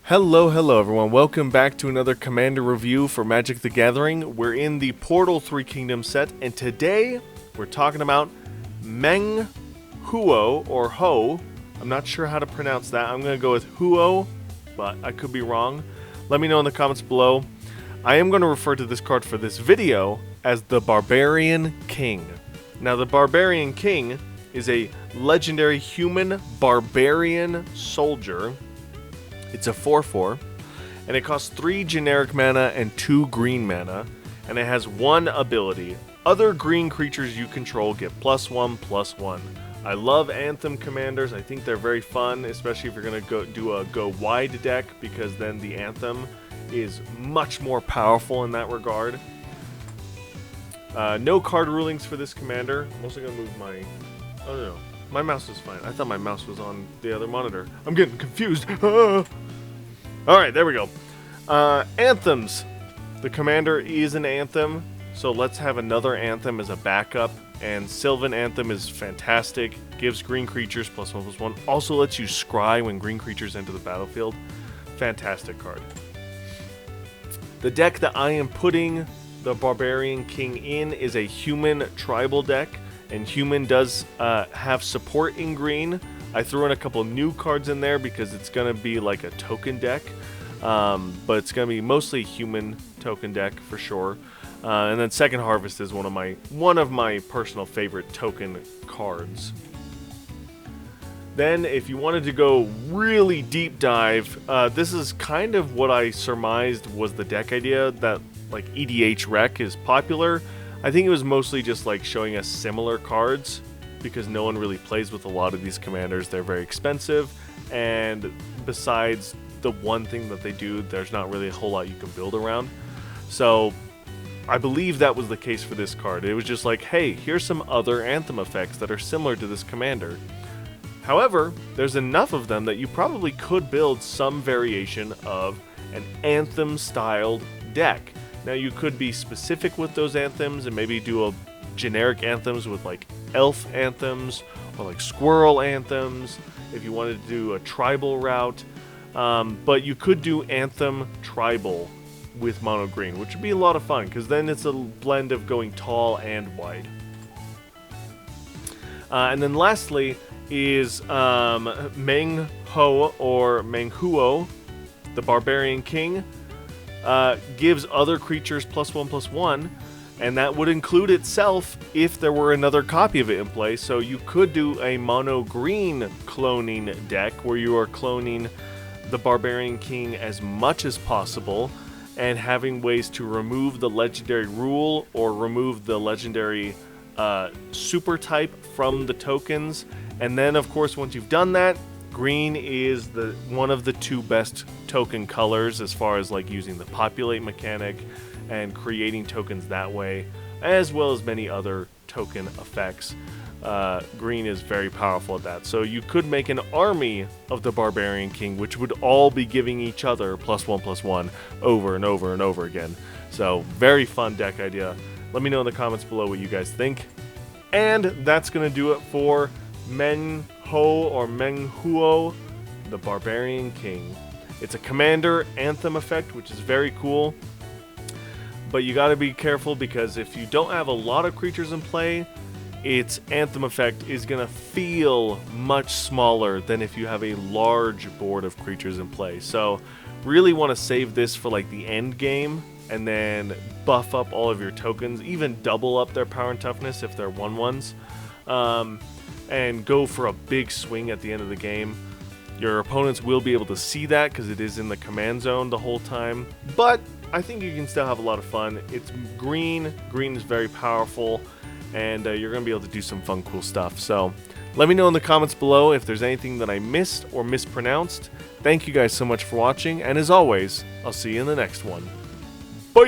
Hello everyone, welcome back to another Commander review for Magic the Gathering. We're in the Portal 3 Kingdoms set, and today we're talking about Meng Huo, or Ho. I'm not sure how to pronounce that. I'm going to go with Huo, but I could be wrong. Let me know in the comments below. I am going to refer to this card for this video as the Barbarian King. Now, the Barbarian King is a legendary human barbarian soldier. It's a 4/4, and it costs 3 generic mana and 2 green mana, and it has 1 ability. Other green creatures you control get +1/+1. I love Anthem commanders. I think they're very fun, especially if you're going to go wide deck, because then the Anthem is much more powerful in that regard. No card rulings for this commander. I'm also going to move my... Oh no. My mouse was fine. I thought my mouse was on the other monitor. I'm getting confused. Alright, there we go. Anthems. The commander is an Anthem, so let's have another Anthem as a backup. And Sylvan Anthem is fantastic. Gives green creatures +1/+1. Also lets you scry when green creatures enter the battlefield. Fantastic card. The deck that I am putting the Barbarian King in is a human tribal deck. And human does have support in green. I threw in a couple new cards in there because it's going to be like a token deck. But it's going to be mostly human token deck for sure. And then Second Harvest is one of my personal favorite token cards. Then if you wanted to go really deep dive, this is kind of what I surmised was the deck idea, that like EDH Rec is popular. I think it was mostly just like showing us similar cards because no one really plays with a lot of these commanders. They're very expensive, and besides the one thing that they do, there's not really a whole lot you can build around. So I believe that was the case for this card. It was just like, hey, here's some other Anthem effects that are similar to this commander. However, there's enough of them that you probably could build some variation of an Anthem-styled deck. Now, you could be specific with those Anthems and maybe do a generic Anthems with like Elf Anthems or like Squirrel Anthems if you wanted to do a tribal route. But you could do Anthem Tribal with mono green, which would be a lot of fun because then it's a blend of going tall and wide. And then lastly is Meng Ho, or Meng Huo, the Barbarian King. Gives other creatures +1/+1, and that would include itself if there were another copy of it in play. So you could do a mono green cloning deck where you are cloning the Barbarian King as much as possible and having ways to remove the legendary rule or remove the legendary super type from the tokens. And then of course once you've done that, green is one of the 2 best token colors as far as like using the populate mechanic and creating tokens that way, as well as many other token effects. Green is very powerful at that. So you could make an army of the Barbarian King, which would all be giving each other +1/+1 over and over and over again. So very fun deck idea. Let me know in the comments below what you guys think. And that's going to do it for Meng Ho, or Meng Huo, the Barbarian King. It's a commander Anthem effect, which is very cool. But you gotta be careful because if you don't have a lot of creatures in play, its Anthem effect is gonna feel much smaller than if you have a large board of creatures in play. So really want to save this for like the end game and then buff up all of your tokens, even double up their power and toughness if they're 1/1s. And go for a big swing at the end of the game. Your opponents will be able to see that because it is in the command zone the whole time. But I think you can still have a lot of fun. It's green. Green is very powerful. And you're going to be able to do some fun, cool stuff. So let me know in the comments below if there's anything that I missed or mispronounced. Thank you guys so much for watching. And as always, I'll see you in the next one. Bye!